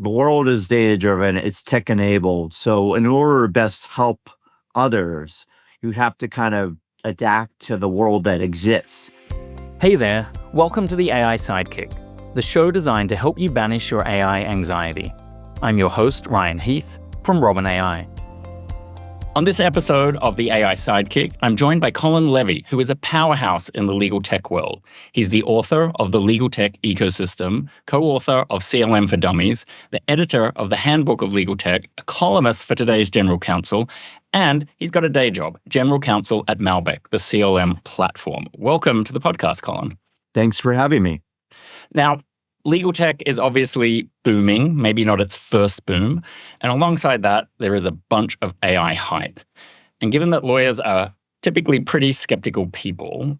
the world is data-driven, it's tech-enabled. So in order to best help others, you have to kind of adapt to the world that exists. Hey there, welcome to the AI Sidekick, the show designed to help you banish your AI anxiety. I'm your host, Ryan Heath, from Robin AI. On this episode of the AI Sidekick, I'm joined by Colin Levy, who is a powerhouse in the legal tech world. He's the author of The Legal Tech Ecosystem, co-author of CLM for Dummies, the editor of the Handbook of Legal Tech, a columnist for today's General Counsel, and he's got a day job, General Counsel at Malbek, the CLM platform. Welcome to the podcast, Colin. Thanks for having me. Now, legal tech is obviously booming, maybe not its first boom. And alongside that, there is a bunch of AI hype. And given that lawyers are typically pretty skeptical people,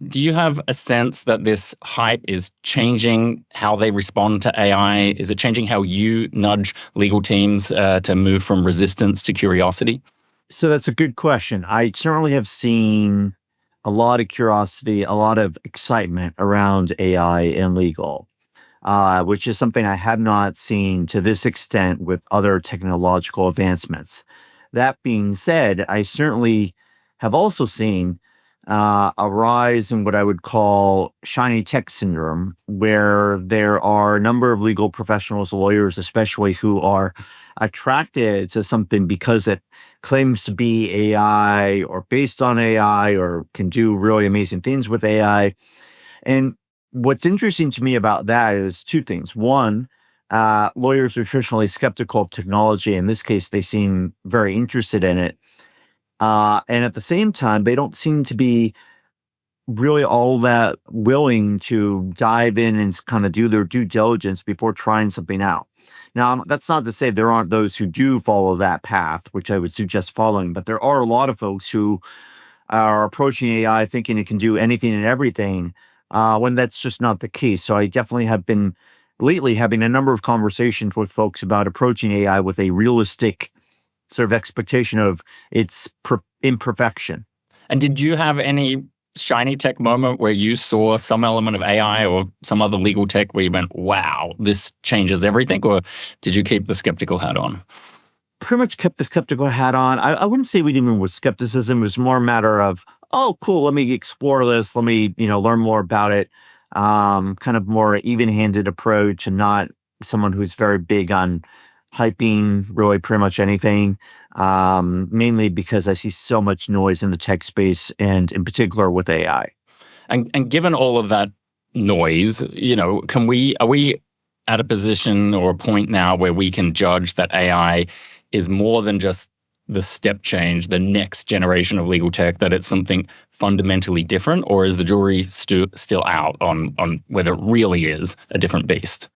do you have a sense that this hype is changing how they respond to AI? Is it changing how you nudge legal teams to move from resistance to curiosity? So that's a good question. I certainly have seen a lot of curiosity, a lot of excitement around AI in legal. Which is something I have not seen to this extent with other technological advancements. That being said, I certainly have also seen a rise in what I would call shiny tech syndrome, where there are a number of legal professionals, lawyers especially, who are attracted to something because it claims to be AI or based on AI or can do really amazing things with AI. And what's interesting to me about that is two things. One, lawyers are traditionally skeptical of technology. In this case, they seem very interested in it. And at the same time, they don't seem to be really all that willing to dive in and kind of do their due diligence before trying something out. Now, that's not to say there aren't those who do follow that path, which I would suggest following, but there are a lot of folks who are approaching AI thinking it can do anything and everything, when that's just not the case. So I definitely have been lately having a number of conversations with folks about approaching AI with a realistic sort of expectation of its imperfection. And did you have any shiny tech moment where you saw some element of AI or some other legal tech where you went, wow, this changes everything? Or did you keep the skeptical hat on? Pretty much kept the skeptical hat on. I wouldn't say we didn't with skepticism. It was more a matter of, oh, cool, let me explore this. Let me, learn more about it. Kind of more even-handed approach and not someone who's very big on hyping really pretty much anything. Mainly because I see so much noise in the tech space and in particular with AI. And given all of that noise, are we at a position or a point now where we can judge that AI is more than just the step change, the next generation of legal tech, that it's something fundamentally different? Or is the jury still out on whether it really is a different beast?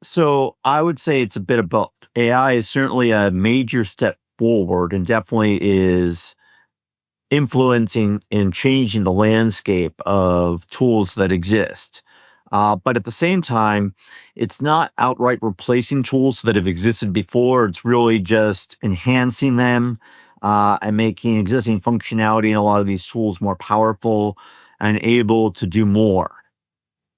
So I would say it's a bit of both. AI is certainly a major step forward and definitely is influencing and changing the landscape of tools that exist. But at the same time, it's not outright replacing tools that have existed before. It's really just enhancing them and making existing functionality in a lot of these tools more powerful and able to do more.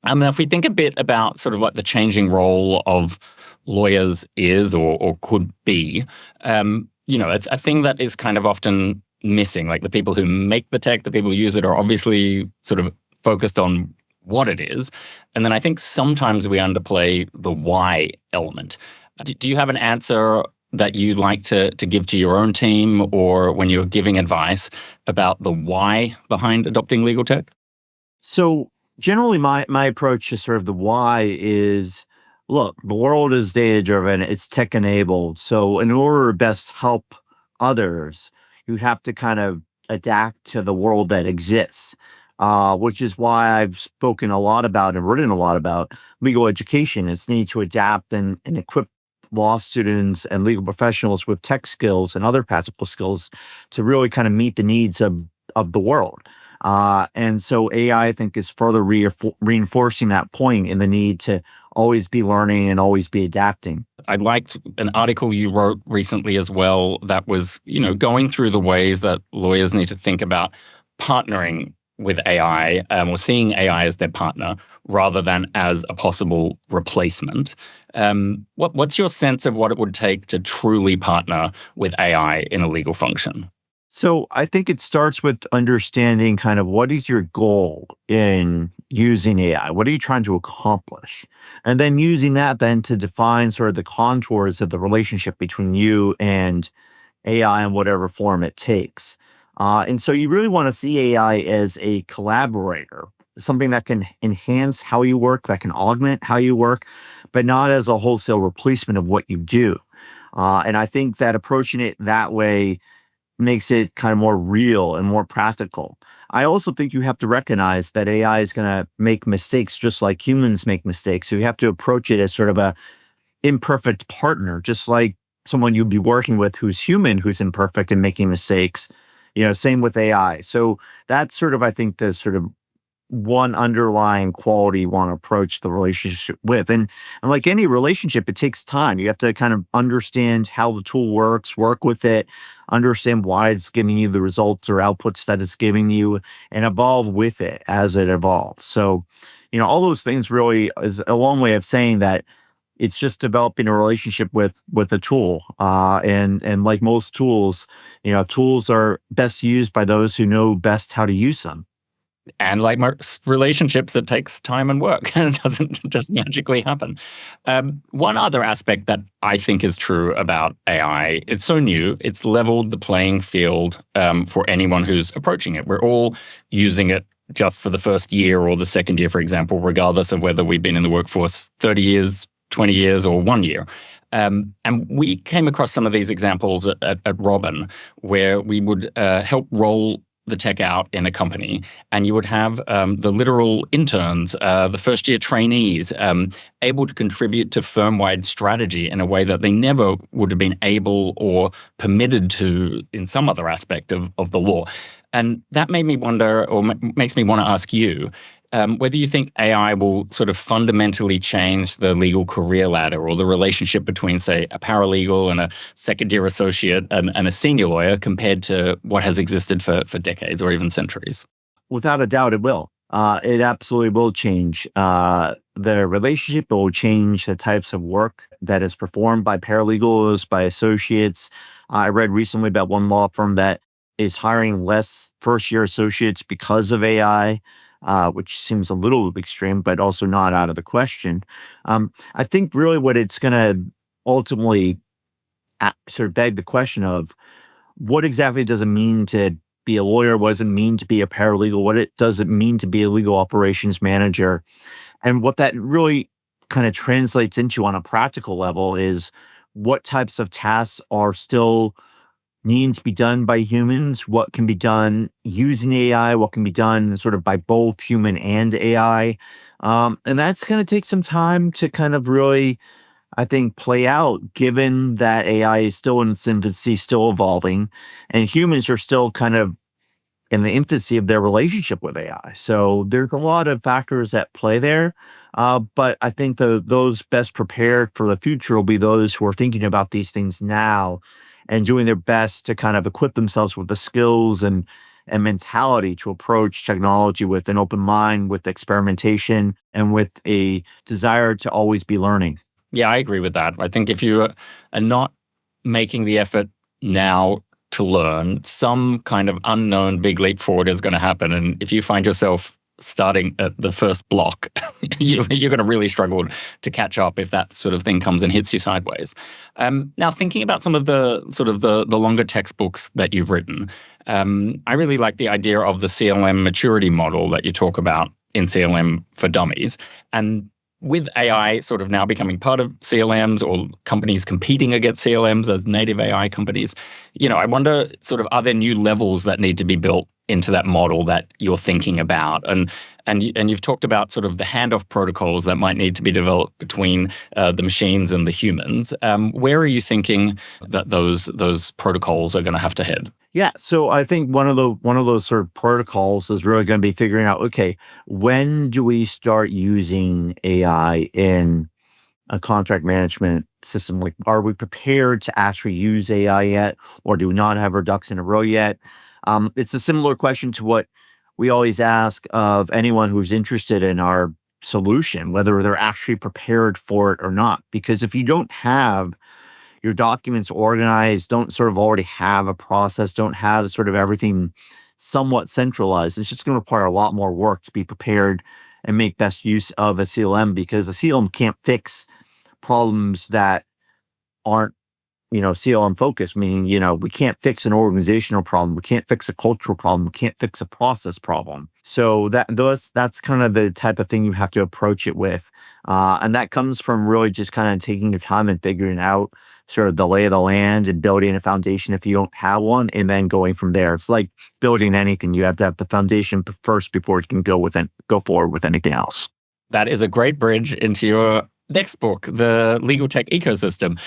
If we think a bit about sort of what the changing role of lawyers is or could be, a thing that is kind of often missing, like the people who make the tech, the people who use it are obviously sort of focused on what it is. And then I think sometimes we underplay the why element. Do you have an answer that you'd like to give to your own team or when you're giving advice about the why behind adopting legal tech? So generally my approach to sort of the why is, look, the world is data-driven, it's tech-enabled. So in order to best help others, you have to kind of adapt to the world that exists. Which is why I've spoken a lot about and written a lot about legal education. Its need to adapt and equip law students and legal professionals with tech skills and other practical skills to really kind of meet the needs of the world. And so AI, I think, is further reinforcing that point in the need to always be learning and always be adapting. I liked an article you wrote recently as well that was, going through the ways that lawyers need to think about partnering with AI or seeing AI as their partner rather than as a possible replacement. What's your sense of what it would take to truly partner with AI in a legal function? So I think it starts with understanding kind of what is your goal in using AI? What are you trying to accomplish? And then using that then to define sort of the contours of the relationship between you and AI in whatever form it takes. And so you really want to see AI as a collaborator, something that can enhance how you work, that can augment how you work, but not as a wholesale replacement of what you do. And I think that approaching it that way makes it kind of more real and more practical. I also think you have to recognize that AI is going to make mistakes just like humans make mistakes. So you have to approach it as sort of a imperfect partner, just like someone you'd be working with who's human, who's imperfect and making mistakes. Same with AI. So that's sort of, I think, the sort of one underlying quality you want to approach the relationship with. And like any relationship, it takes time. You have to kind of understand how the tool works, work with it, understand why it's giving you the results or outputs that it's giving you, and evolve with it as it evolves. So, all those things really is a long way of saying that it's just developing a relationship with a tool. And like most tools, tools are best used by those who know best how to use them. And like most relationships, it takes time and work. It doesn't just magically happen. One other aspect that I think is true about AI, it's so new, it's leveled the playing field for anyone who's approaching it. We're all using it just for the first year or the second year, for example, regardless of whether we've been in the workforce 30 years, 20 years, or 1 year. And we came across some of these examples at Robin, where we would help roll the tech out in a company, and you would have the literal interns, the first year trainees, able to contribute to firm-wide strategy in a way that they never would have been able or permitted to in some other aspect of the law. And that made me wonder, or makes me want to ask you, whether you think AI will sort of fundamentally change the legal career ladder or the relationship between, say, a paralegal and a second-year associate and a senior lawyer compared to what has existed for decades or even centuries. Without a doubt, it will. It absolutely will change the relationship. It will change the types of work that is performed by paralegals, by associates. I read recently about one law firm that is hiring less first-year associates because of AI. Which seems a little extreme, but also not out of the question. I think really what it's going to ultimately sort of beg the question of what exactly does it mean to be a lawyer? What does it mean to be a paralegal? Does it mean to be a legal operations manager? And what that really kind of translates into on a practical level is what types of tasks are still needing to be done by humans, what can be done using AI, what can be done sort of by both human and AI. And that's going to take some time to kind of really, I think, play out, given that AI is still in its infancy, still evolving, and humans are still kind of in the infancy of their relationship with AI. So there's a lot of factors at play there. But I think those best prepared for the future will be those who are thinking about these things now and doing their best to kind of equip themselves with the skills and mentality to approach technology with an open mind, with experimentation, and with a desire to always be learning. Yeah, I agree with that. I think if you are not making the effort now to learn, some kind of unknown big leap forward is going to happen. And if you find yourself starting at the first block, you're going to really struggle to catch up if that sort of thing comes and hits you sideways. Now, thinking about some of the sort of the longer textbooks that you've written, I really like the idea of the CLM maturity model that you talk about in CLM for Dummies. And with AI sort of now becoming part of CLMs or companies competing against CLMs as native AI companies, I wonder sort of, are there new levels that need to be built into that model that you're thinking about? And you've talked about sort of the handoff protocols that might need to be developed between the machines and the humans. Where are you thinking that those protocols are going to have to head? Yeah, so I think one of those sort of protocols is really going to be figuring out, okay, when do we start using AI in a contract management system? Like, are we prepared to actually use AI yet, or do we not have our ducks in a row yet? It's a similar question to what we always ask of anyone who's interested in our solution, whether they're actually prepared for it or not. Because if you don't have your documents organized, don't sort of already have a process, don't have sort of everything somewhat centralized, it's just going to require a lot more work to be prepared and make best use of a CLM, because a CLM can't fix problems that aren't, CLM focused, meaning, we can't fix an organizational problem. We can't fix a cultural problem. We can't fix a process problem. So that's kind of the type of thing you have to approach it with. And that comes from really just kind of taking your time and figuring out sort of the lay of the land and building a foundation if you don't have one, and then going from there. It's like building anything. You have to have the foundation first before you can go forward with anything else. That is a great bridge into your next book, The Legal Tech Ecosystem.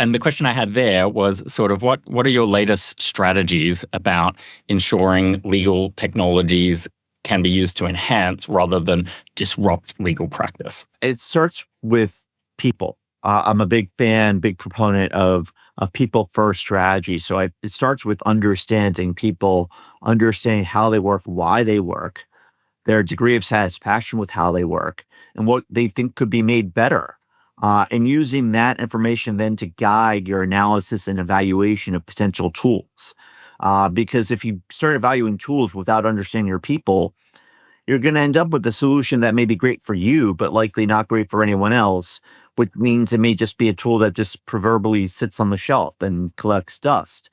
And the question I had there was sort of what are your latest strategies about ensuring legal technologies can be used to enhance rather than disrupt legal practice? It starts with people. I'm a big proponent of a people-first strategy. So it starts with understanding people, understanding how they work, why they work, their degree of satisfaction with how they work, and what they think could be made better. And using that information then to guide your analysis and evaluation of potential tools. Because if you start evaluating tools without understanding your people, you're going to end up with a solution that may be great for you, but likely not great for anyone else, which means it may just be a tool that just proverbially sits on the shelf and collects dust,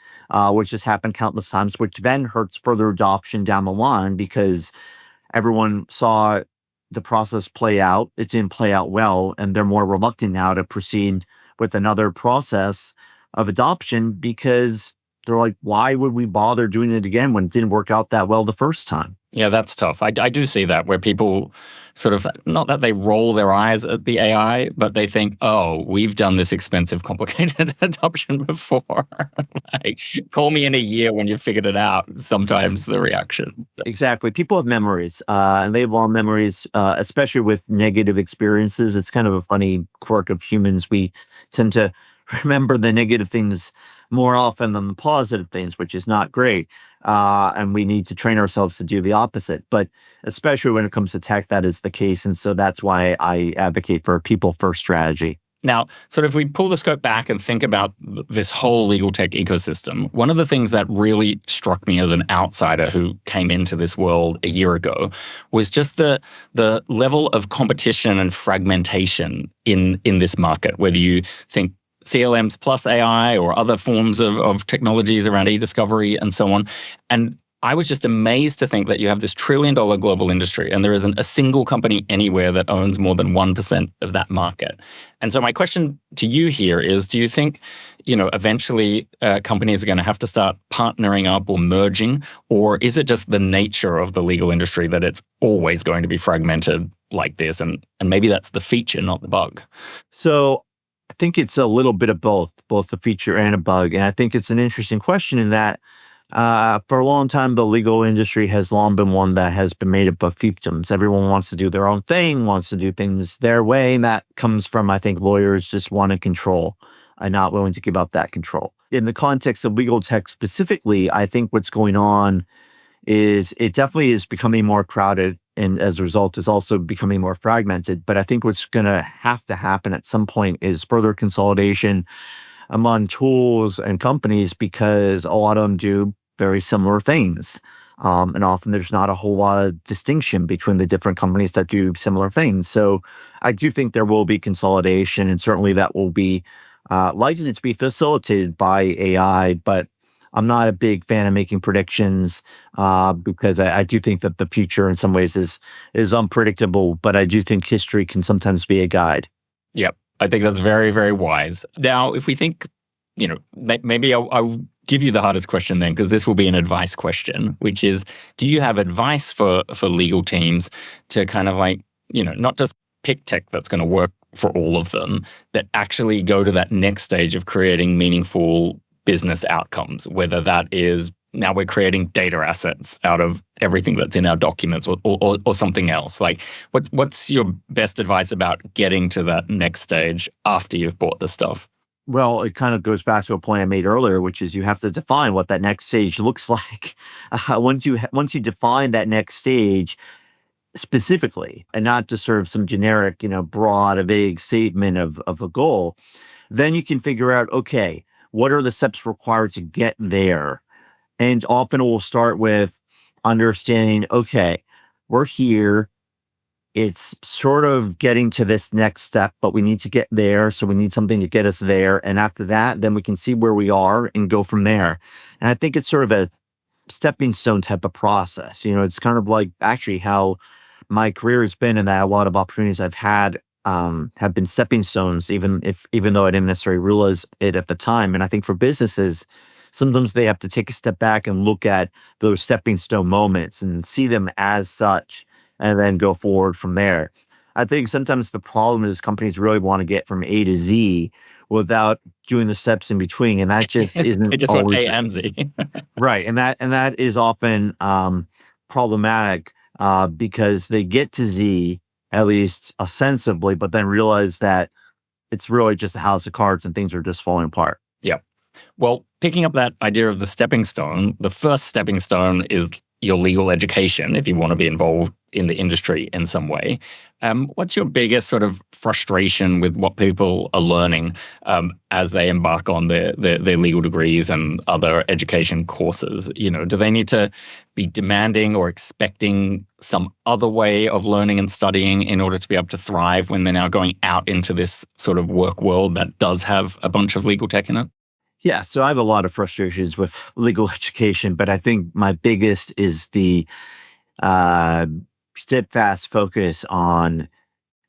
which has happened countless times, which then hurts further adoption down the line because everyone saw the process play out. It didn't play out well, and they're more reluctant now to proceed with another process of adoption because they're like, why would we bother doing it again when it didn't work out that well the first time? Yeah, that's tough. I do see that where people sort of, not that they roll their eyes at the AI, but they think, oh, we've done this expensive, complicated adoption before. Like, call me in a year when you've figured it out. Sometimes the reaction. Exactly. People have memories, and they have long memories, especially with negative experiences. It's kind of a funny quirk of humans. We tend to remember the negative things more often than the positive things, which is not great. And we need to train ourselves to do the opposite. But especially when it comes to tech, that is the case. And so that's why I advocate for a people-first strategy. Now, sort of, if we pull the scope back and think about this whole legal tech ecosystem, one of the things that really struck me as an outsider who came into this world a year ago was just the level of competition and fragmentation in this market, whether you think CLMs plus AI or other forms of technologies around e-discovery and so on. And I was just amazed to think that you have this $1 trillion global industry and there isn't a single company anywhere that owns more than 1% of that market. And so my question to you here is, do you think, eventually companies are going to have to start partnering up or merging, or is it just the nature of the legal industry that it's always going to be fragmented like this? And maybe that's the feature, not the bug. So I think it's a little bit of both a feature and a bug. And I think it's an interesting question in that for a long time, the legal industry has long been one that has been made up of fiefdoms. Everyone wants to do their own thing, wants to do things their way. And that comes from, I think, lawyers just wanting control and not willing to give up that control. In the context of legal tech specifically, I think what's going on is it definitely is becoming more crowded, and as a result is also becoming more fragmented. But I think what's going to have to happen at some point is further consolidation among tools and companies, because a lot of them do very similar things. And often there's not a whole lot of distinction between the different companies that do similar things. So I do think there will be consolidation, and certainly that will be likely to be facilitated by AI, but I'm not a big fan of making predictions because I do think that the future in some ways is unpredictable, but I do think history can sometimes be a guide. Yep. I think that's very, very wise. Now, if we think, maybe I'll give you the hardest question then, because this will be an advice question, which is, do you have advice for legal teams to kind of like, not just pick tech that's going to work for all of them, but actually go to that next stage of creating meaningful business outcomes, whether that is now we're creating data assets out of everything that's in our documents or something else. Like, what's your best advice about getting to that next stage after you've bought the stuff? Well, it kind of goes back to a point I made earlier, which is you have to define what that next stage looks like. Once you define that next stage, specifically and not just sort of some generic, broad, a vague statement of a goal, then you can figure out, okay, what are the steps required to get there? And often it will start with understanding, okay, we're here. It's sort of getting to this next step, but we need to get there. So we need something to get us there. And after that, then we can see where we are and go from there. And I think it's sort of a stepping stone type of process. It's kind of like actually how my career has been, and that a lot of opportunities I've had have been stepping stones, even though I didn't necessarily realize it at the time. And I think for businesses, sometimes they have to take a step back and look at those stepping stone moments and see them as such, and then go forward from there. I think sometimes the problem is companies really want to get from A to Z without doing the steps in between, and that just isn't They just want always A and Z. right. And that is often problematic because they get to Z at least ostensibly, but then realize that it's really just a house of cards and things are just falling apart. Yeah. Well, picking up that idea of the stepping stone, the first stepping stone is your legal education if you want to be involved in the industry in some way. What's your biggest sort of frustration with what people are learning as they embark on their legal degrees and other education courses? Do they need to be demanding or expecting some other way of learning and studying in order to be able to thrive when they're now going out into this sort of work world that does have a bunch of legal tech in it? Yeah, so I have a lot of frustrations with legal education, but I think my biggest is the steadfast focus on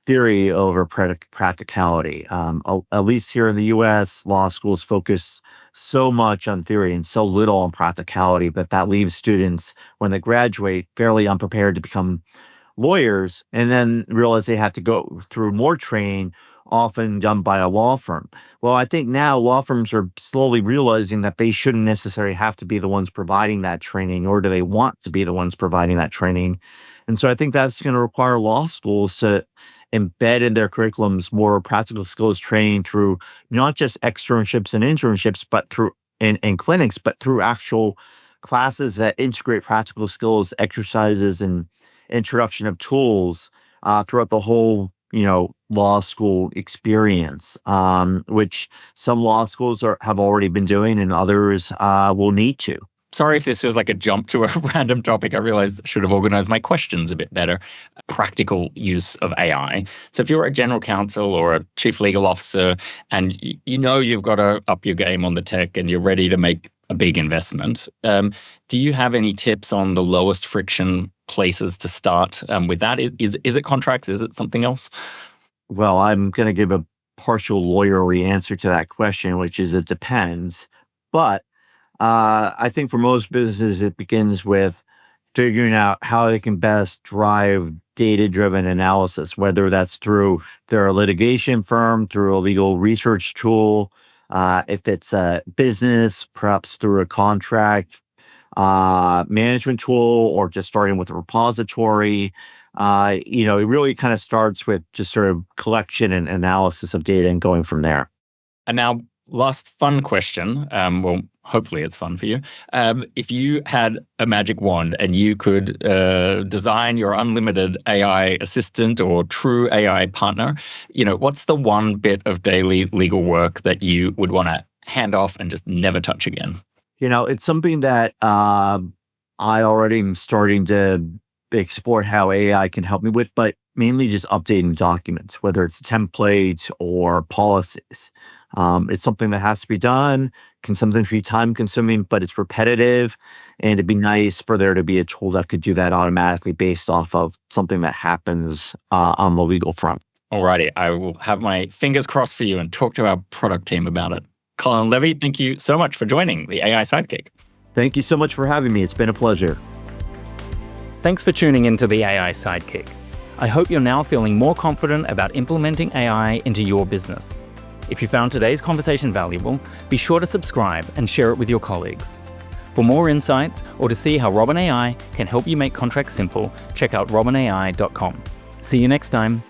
theory over practicality. At least here in the U.S., law schools focus so much on theory and so little on practicality that leaves students, when they graduate, fairly unprepared to become lawyers, and then realize they have to go through more training, often done by a law firm. Well, I think now law firms are slowly realizing that they shouldn't necessarily have to be the ones providing that training, nor do they want to be the ones providing that training. And so I think that's going to require law schools to embed in their curriculums more practical skills training through not just externships and internships, but through and clinics, but through actual classes that integrate practical skills, exercises, and introduction of tools throughout the whole, law school experience, which some law schools have already been doing and others will need to. Sorry if this feels like a jump to a random topic. I realized I should have organized my questions a bit better. Practical use of AI. So if you're a general counsel or a chief legal officer and you've got to up your game on the tech and you're ready to make a big investment, do you have any tips on the lowest friction places to start with that? Is it contracts? Is it something else? Well, I'm going to give a partial lawyerly answer to that question, which is it depends. But I think for most businesses, it begins with figuring out how they can best drive data-driven analysis, whether that's through their litigation firm, through a legal research tool, if it's a business, perhaps through a contract management tool, or just starting with a repository. It really kind of starts with just sort of collection and analysis of data and going from there. And now, last fun question. Well, hopefully it's fun for you. If you had a magic wand and you could design your unlimited AI assistant or true AI partner, what's the one bit of daily legal work that you would want to hand off and just never touch again? It's something that I already am starting to explore how AI can help me with, but mainly just updating documents, whether it's templates or policies. It's something that has to be done, can sometimes be time consuming, but it's repetitive. And it'd be nice for there to be a tool that could do that automatically based off of something that happens on the legal front. Alrighty, I will have my fingers crossed for you and talk to our product team about it. Colin Levy, thank you so much for joining the AI Sidekick. Thank you so much for having me. It's been a pleasure. Thanks for tuning into the AI Sidekick. I hope you're now feeling more confident about implementing AI into your business. If you found today's conversation valuable, be sure to subscribe and share it with your colleagues. For more insights or to see how Robin AI can help you make contracts simple, check out robinai.com. See you next time.